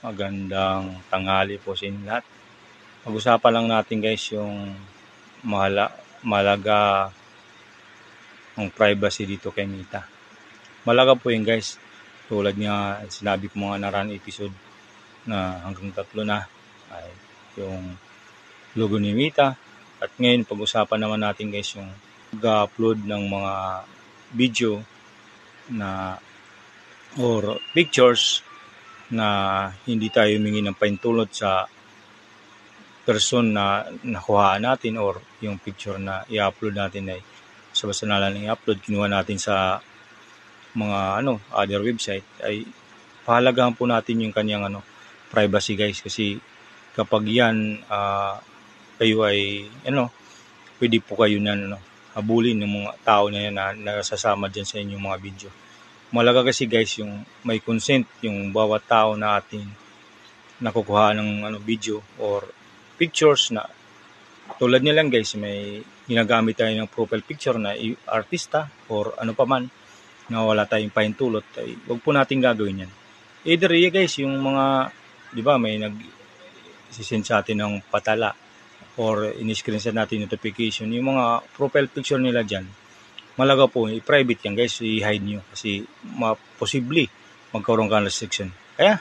Magandang tanghali po sa inyo lahat. Pag-usapan lang natin guys yung malaga ng privacy dito kay Mita. Malaga po yun guys. Tulad nga sinabi ko mga naran episode na hanggang 3 na ay yung logo ni Mita. At ngayon pag-usapan naman natin guys yung pag-upload ng mga video na or pictures na hindi tayo humingi ng pahintulot sa person na nakuhaan natin or yung picture na i-upload natin ay basta na lang i-upload, kinuha natin sa mga other website, ay pahalagahan po natin yung kanyang privacy guys, kasi kapag yan kayo ay pwede po kayo na habulin ng mga tao na yan na nasasama dyan sa inyong mga video. Malaga kasi guys yung may consent yung bawat tao na ating nakukuha ng video or pictures na tulad nilang guys, may ginagamit tayo ng profile picture na artista or ano pa man na wala tayong pahintulot, ay wag po natin gagawin yan. Either guys yung mga may nag-send sa atin ng patala or in-screenshot natin notification, yung mga profile picture nila dyan, malaga po, i-private yan guys, i-hide nyo kasi posible magkaroon ka ng restriction. Kaya